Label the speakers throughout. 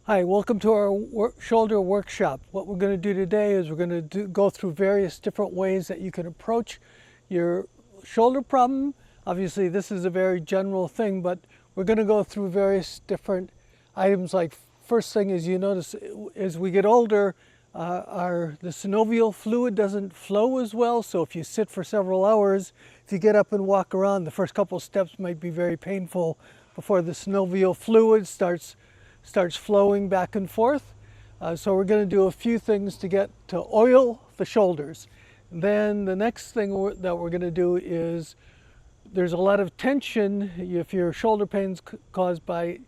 Speaker 1: Hi, welcome to our shoulder workshop. What we're going to do today is we're going to go through various different ways that you can approach your shoulder problem. Obviously, this is a very general thing, but we're going to go through various different items. Like first thing is, you notice as we get older, the synovial fluid doesn't flow as well. So if you sit for several hours, if you get up and walk around, the first couple of steps might be very painful before the synovial fluid starts flowing back and forth. So we're going to do a few things to get to oil the shoulders. Then the next thing that we're going to do is, there's a lot of tension. If your shoulder pain's caused by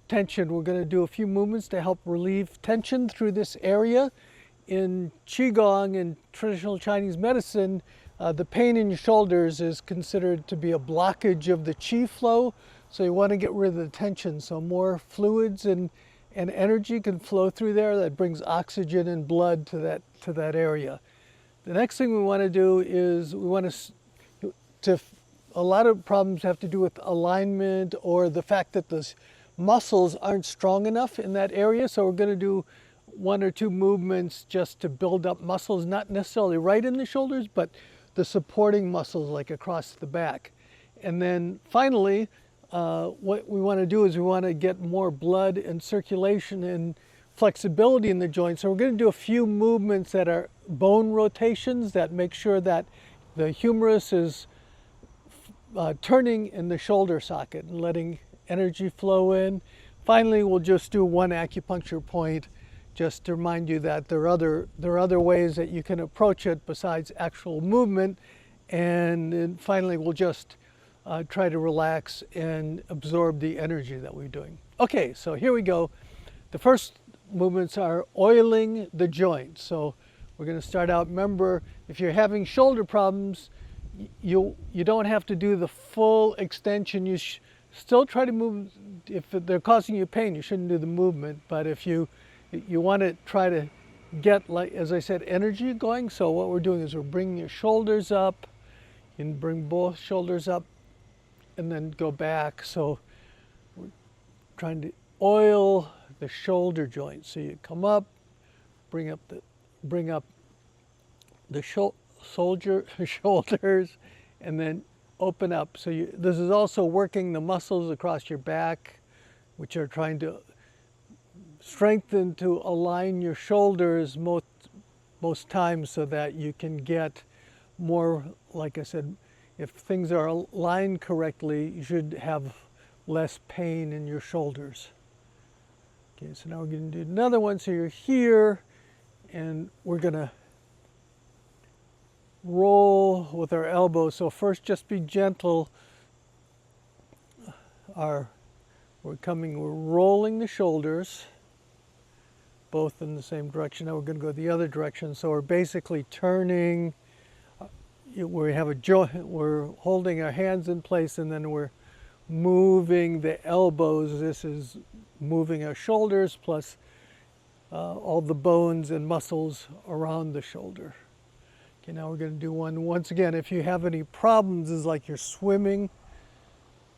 Speaker 1: tension, we're going to do a few movements to help relieve tension through this area. In Qigong and traditional Chinese medicine, the pain in your shoulders is considered to be a blockage of the qi flow. So you want to get rid of the tension, so more fluids and energy can flow through there. That brings oxygen and blood to that area. The next thing we want to do is we want to a lot of problems have to do with alignment or the fact that the muscles aren't strong enough in that area. So we're going to do one or two movements just to build up muscles, not necessarily right in the shoulders, but the supporting muscles like across the back. And then finally, what we want to do is we want to get more blood and circulation and flexibility in the joint. So we're going to do a few movements that are bone rotations that make sure that the humerus is turning in the shoulder socket and letting energy flow in. Finally, we'll just do one acupuncture point just to remind you that there are other ways that you can approach it besides actual movement. And then finally, we'll just try to relax and absorb the energy that we're doing. Okay, so here we go. The first movements are oiling the joint. So we're going to start out. Remember, if you're having shoulder problems, you don't have to do the full extension. You still try to move. If they're causing you pain, you shouldn't do the movement. But if you want to try to get, like as I said, energy going. So what we're doing is we're bringing your shoulders up. You can bring both shoulders up and then go back. So we're trying to oil the shoulder joint. So you come up, bring up the shoulders, and then open up. So this is also working the muscles across your back, which are trying to strengthen to align your shoulders most times so that you can get more, like I said, if things are aligned correctly, you should have less pain in your shoulders. Okay, so now we're going to do another one. So you're here, and we're going to roll with our elbows. So first, just be gentle. We're rolling the shoulders, both in the same direction. Now we're going to go the other direction. So we're basically turning. We have a joint, we're holding our hands in place, and then we're moving the elbows. This is moving our shoulders plus all the bones and muscles around the shoulder. Okay, now we're going to do one. Once again, if you have any problems, it's like you're swimming.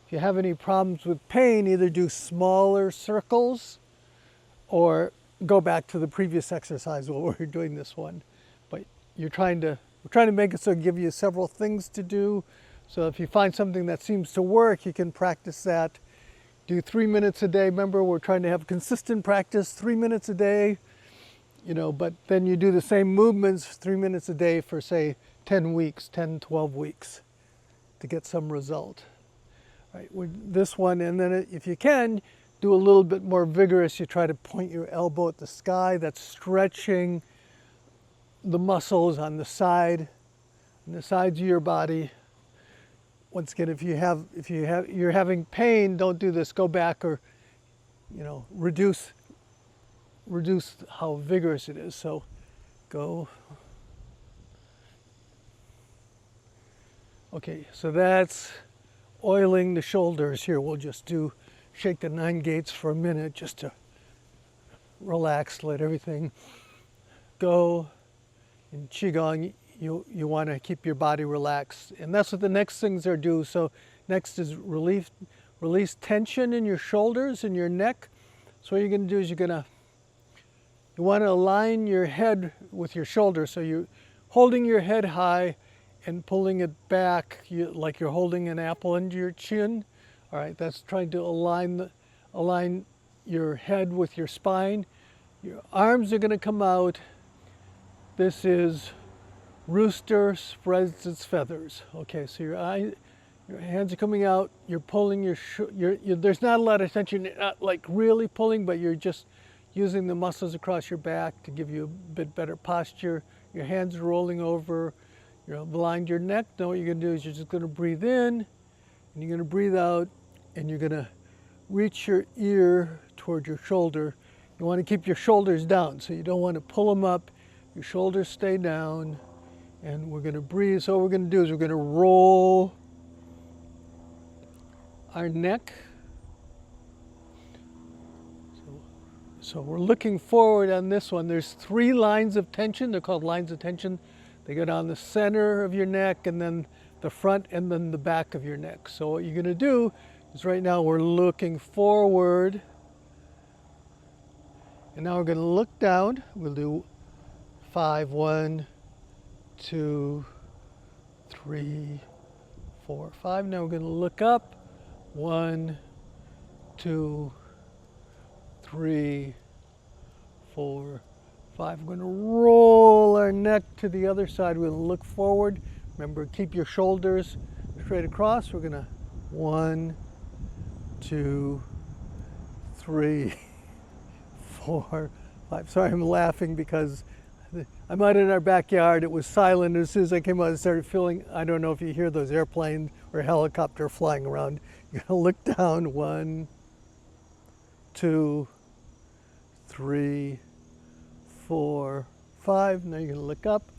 Speaker 1: If you have any problems with pain, either do smaller circles or go back to the previous exercise while we're doing this one. But we're trying to make it so it give you several things to do. So if you find something that seems to work, you can practice that. Do 3 minutes a day. Remember, we're trying to have consistent practice, 3 minutes a day, but then you do the same movements 3 minutes a day for, say, 10 weeks, 10, 12 weeks to get some result. All right, with this one, and then if you can, do a little bit more vigorous. You try to point your elbow at the sky. That's stretching the muscles on the sides of your body. Once again, if you're having pain, don't do this. Go back or, reduce how vigorous it is. So go. Okay, so that's oiling the shoulders here. We'll just shake the 9 gates for a minute just to relax, let everything go. In Qigong, you want to keep your body relaxed, and that's what the next things are do. So next is release tension in your shoulders and your neck. So what you're going to do is you want to align your head with your shoulder. So you're holding your head high and pulling it back like you're holding an apple under your chin. All right, that's trying to align your head with your spine. Your arms are going to come out. This is Rooster Spreads Its Feathers. Okay, so your hands are coming out. You're pulling there's not a lot of tension. You're not like really pulling, but you're just using the muscles across your back to give you a bit better posture. Your hands are rolling over. You're aligned your neck. Now what you're going to do is you're just going to breathe in, and you're going to breathe out, and you're going to reach your ear toward your shoulder. You want to keep your shoulders down, so you don't want to pull them up. Your shoulders stay down, and we're going to breathe. So what we're going to do is we're going to roll our neck. So we're looking forward on this one. There's 3 lines of tension. They're called lines of tension. They go down the center of your neck, and then the front, and then the back of your neck. So what you're going to do is right now we're looking forward, and now we're going to look down. We'll do 5, 1, 2, 3, 4, 5. Now we're going to look up. 1, 2, 3, 4, 5. We're going to roll our neck to the other side. We're going to look forward. Remember, keep your shoulders straight across. We're going to 1, 2, 3, 4, 5. Sorry, I'm laughing because I'm out in our backyard. It was silent. As soon as I came out, I started feeling, I don't know if you hear those airplanes or helicopter flying around. You're going to look down. 1, 2, 3, 4, 5. Now you're going to look up.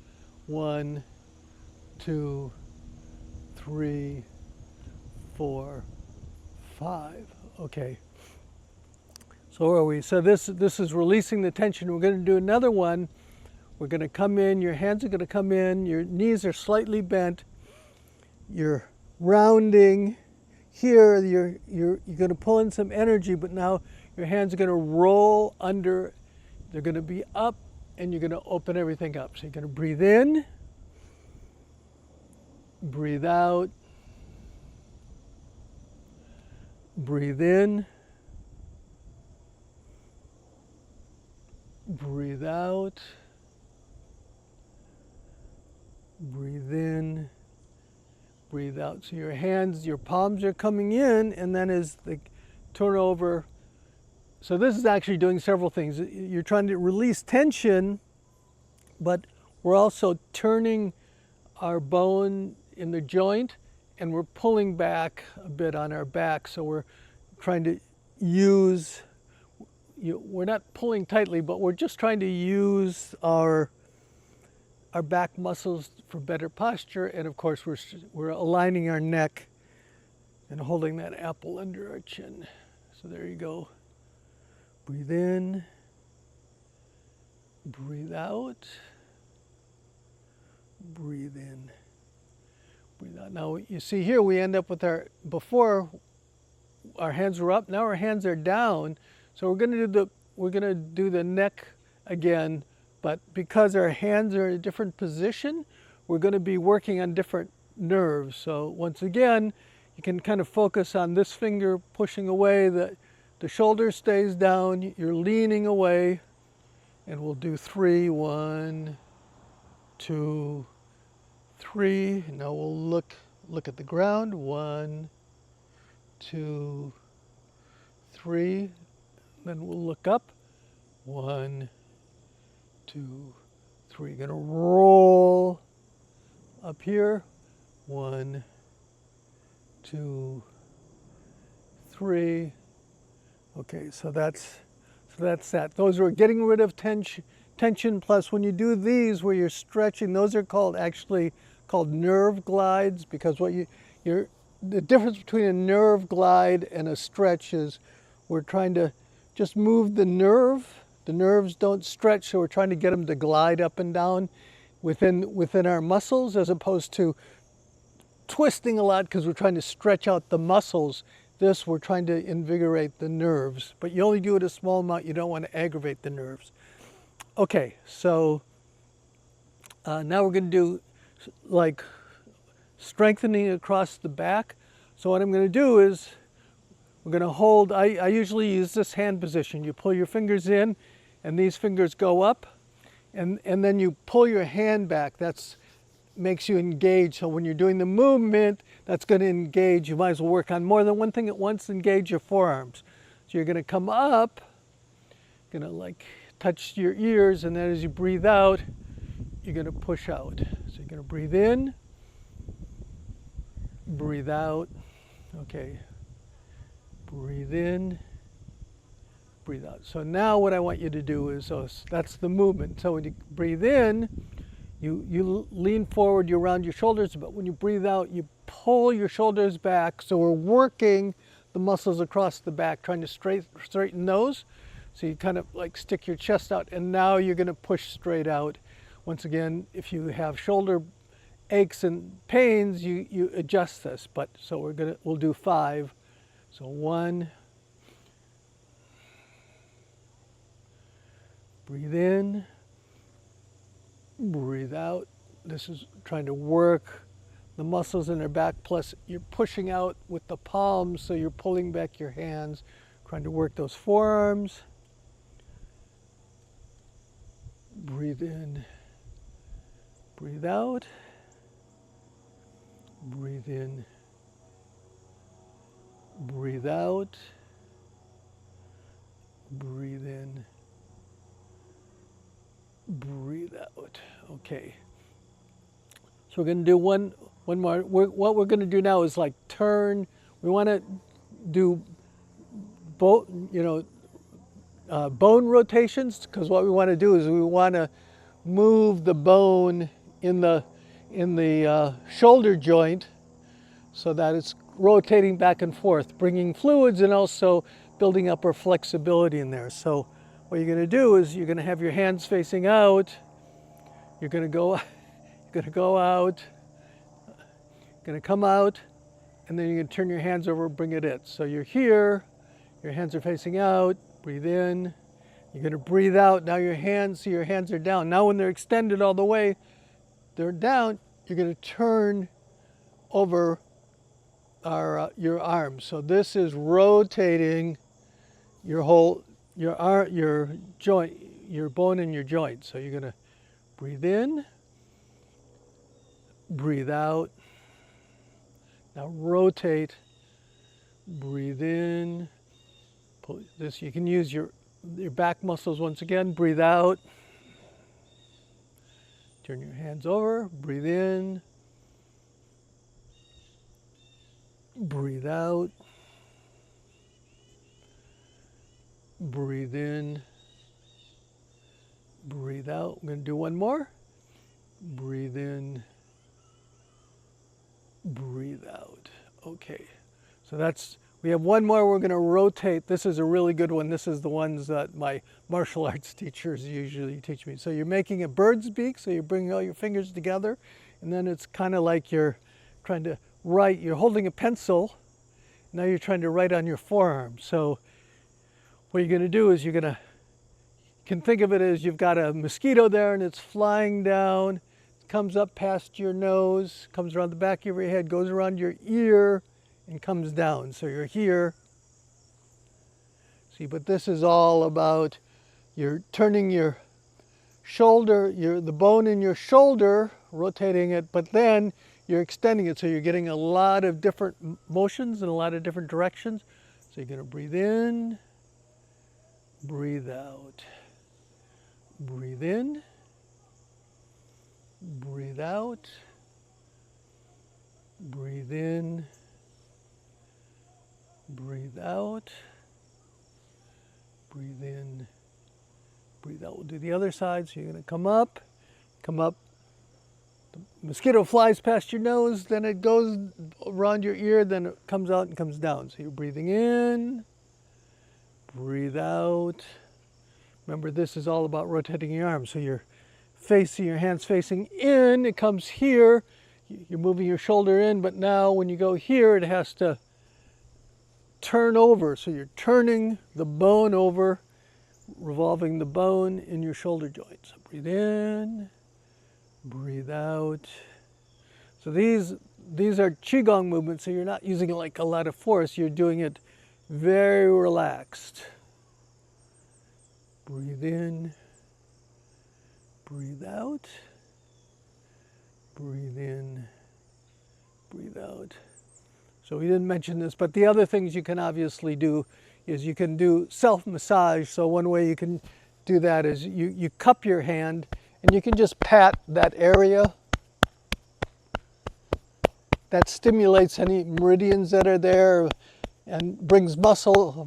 Speaker 1: 1, 2, 3, 4, 5. Okay. So where are we? So this is releasing the tension. We're going to do another one. We're going to come in. Your hands are going to come in. Your knees are slightly bent. You're rounding. Here, you're going to pull in some energy, but now your hands are going to roll under. They're going to be up, and you're going to open everything up. So you're going to breathe in, breathe out, breathe in, breathe out, breathe in, breathe out. So your hands, your palms are coming in, and then as they turn over. So this is actually doing several things. You're trying to release tension, but we're also turning our bone in the joint, and we're pulling back a bit on our back. So we're trying to use, we're not pulling tightly, but we're just trying to use our back muscles for better posture. And of course, we're aligning our neck and holding that apple under our chin. So there you go. Breathe in, breathe out, breathe in, breathe out. Now you see here we end up with before our hands were up, now our hands are down. So we're going to do the neck again, but because our hands are in a different position, we're going to be working on different nerves. So once again, you can kind of focus on this finger pushing away, the shoulder stays down, you're leaning away, and we'll do 3, 1, 2, 3. Now we'll look at the ground. 1, 2, 3. Then we'll look up. 1, 2, 3. You're going to roll up here. 1, 2, 3. Okay, so that's that. Those are getting rid of tension. Plus, when you do these where you're stretching, those are actually called nerve glides, because the difference between a nerve glide and a stretch is we're trying to just move the nerve. The nerves don't stretch, so we're trying to get them to glide up and down within our muscles, as opposed to twisting a lot because we're trying to stretch out the muscles this, we're trying to invigorate the nerves, but you only do it a small amount. You don't want to aggravate the nerves. Okay, so now we're going to do like strengthening across the back. So what I'm going to do is we're going to hold, I usually use this hand position. You pull your fingers in and these fingers go up, and then you pull your hand back. That's makes you engage. So when you're doing the movement, that's going to engage. You might as well work on more than one thing at once. Engage your forearms. So you're going to come up, going to like touch your ears, and then as you breathe out, you're going to push out. So you're going to breathe in, breathe out. Okay. Breathe in, breathe out. So now what I want you to do is, that's the movement. So when you breathe in, you lean forward, you round your shoulders, but when you breathe out, you pull your shoulders back. So we're working the muscles across the back, trying to straighten those. So you kind of like stick your chest out, and now you're going to push straight out. Once again, if you have shoulder aches and pains, you adjust this. But so we'll do 5. So 1, breathe in, breathe out. This is trying to work the muscles in their back, plus you're pushing out with the palms, so you're pulling back your hands, trying to work those forearms. Breathe in, breathe out, breathe in, breathe out, breathe in, breathe out. Okay. So we're going to do one more. What we're going to do now is like turn. We want to do bone rotations, because what we want to do is we want to move the bone in the shoulder joint so that it's rotating back and forth, bringing fluids and also building up our flexibility in there. So what you're going to do is you're going to have your hands facing out. You're going to go out, you're going to come out, and then you're going to turn your hands over, bring it in. So you're here, your hands are facing out, breathe in. You're going to breathe out. Now your hands are down. Now when they're extended all the way, they're down, you're going to turn over your arms. So this is rotating your whole your joint, your bone in your joint. So you're going to breathe in, breathe out. Now rotate, breathe in. Pull this. You can use your back muscles once again. Breathe out. Turn your hands over. Breathe in. Breathe out. Breathe in. Breathe out. I'm going to do one more. Breathe in. Breathe out. Okay. So we have one more. We're going to rotate. This is a really good one. This is the ones that my martial arts teachers usually teach me. So you're making a bird's beak. So you're bringing all your fingers together, and then it's kind of like you're trying to write. You're holding a pencil. Now you're trying to write on your forearm. So what you're going to do is you can think of it as you've got a mosquito there, and it's flying down. Comes up past your nose, comes around the back of your head, goes around your ear, and comes down. So you're here. See, but this is all about you're turning your shoulder, the bone in your shoulder, rotating it, but then you're extending it. So you're getting a lot of different motions in a lot of different directions. So you're going to breathe in, breathe out, breathe in, breathe out, breathe in, breathe out, breathe in, breathe out. We'll do the other side. So you're going to come up. The mosquito flies past your nose, then it goes around your ear, then it comes out and comes down. So you're breathing in, breathe out. Remember, this is all about rotating your arms. So you're facing, your hands facing in, it comes here, you're moving your shoulder in, but now when you go here, it has to turn over. So you're turning the bone over, revolving the bone in your shoulder joint. So breathe in, breathe out. So these are Qigong movements, so you're not using like a lot of force, you're doing it very relaxed. Breathe in, breathe out, breathe in, breathe out. So we didn't mention this, but the other things you can obviously do is you can do self-massage. So one way you can do that is you cup your hand and you can just pat that area. That stimulates any meridians that are there and brings blood to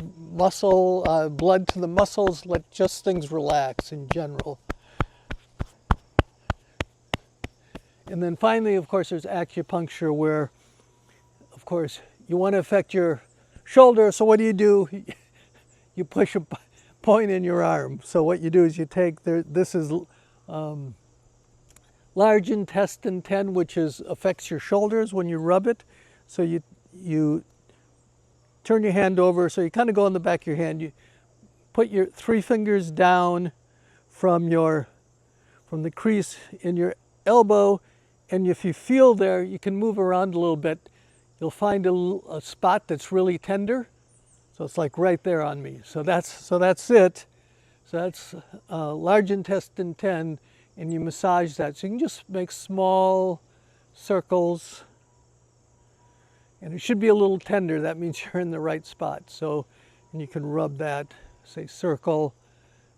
Speaker 1: the muscles, let just things relax in general. And then finally, of course, there's acupuncture where, of course, you want to affect your shoulder. So what do? You push a point in your arm. So what you do is you take, this is large intestine 10, which affects your shoulders when you rub it. So you turn your hand over, so you kind of go on the back of your hand. You put your 3 fingers down from the crease in your elbow, and if you feel there, you can move around a little bit. You'll find a spot that's really tender. So it's like right there on me. So that's it. So that's large intestine 10. And you massage that. So you can just make small circles. And it should be a little tender. That means you're in the right spot. So, and you can rub that, say circle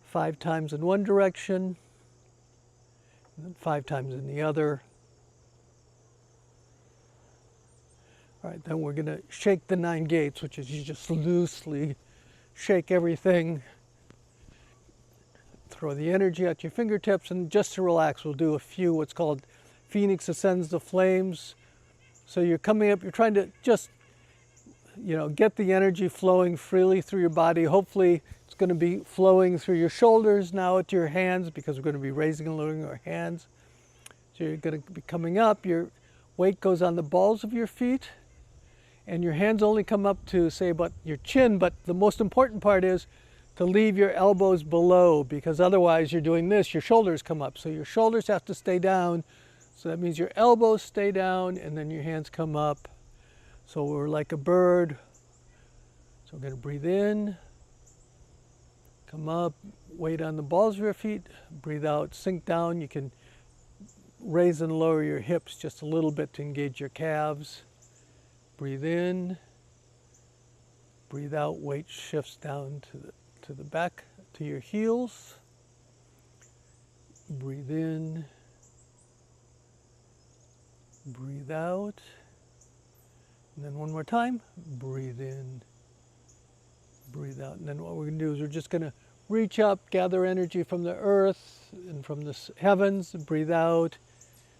Speaker 1: 5 times in one direction, and then 5 times in the other. All right, then we're going to shake the 9 gates, which is you just loosely shake everything. Throw the energy at your fingertips, and just to relax, we'll do a few what's called Phoenix Ascends the Flames. So you're coming up, you're trying to just, get the energy flowing freely through your body. Hopefully it's going to be flowing through your shoulders now to your hands, because we're going to be raising and lowering our hands. So you're going to be coming up, your weight goes on the balls of your feet, and your hands only come up to, say, about your chin, but the most important part is to leave your elbows below, because otherwise you're doing this, your shoulders come up. So your shoulders have to stay down. So that means your elbows stay down and then your hands come up. So we're like a bird. So we're going to breathe in, come up, weight on the balls of your feet, breathe out, sink down. You can raise and lower your hips just a little bit to engage your calves. Breathe in, breathe out, weight shifts down to the back, to your heels. Breathe in, breathe out, and then one more time, breathe in, breathe out. And then what we're going to do is we're just going to reach up, gather energy from the earth and from the heavens, breathe out,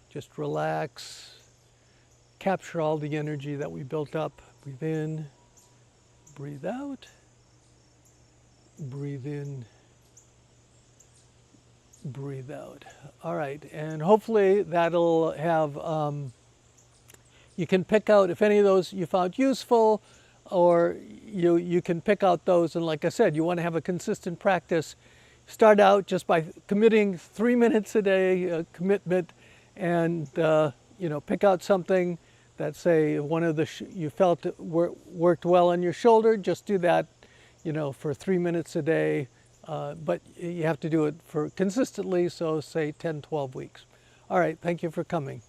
Speaker 1: just relax, capture all the energy that we built up. Breathe in, breathe out. Breathe in, breathe out. All right, and hopefully that'll have, you can pick out if any of those you found useful, or you can pick out those. And like I said, you want to have a consistent practice. Start out just by committing 3 minutes a day, commitment, and pick out something that, say, one of the you felt worked well on your shoulder. Just do that for 3 minutes a day, but you have to do it for consistently, so say 10, 12 weeks. All right, thank you for coming.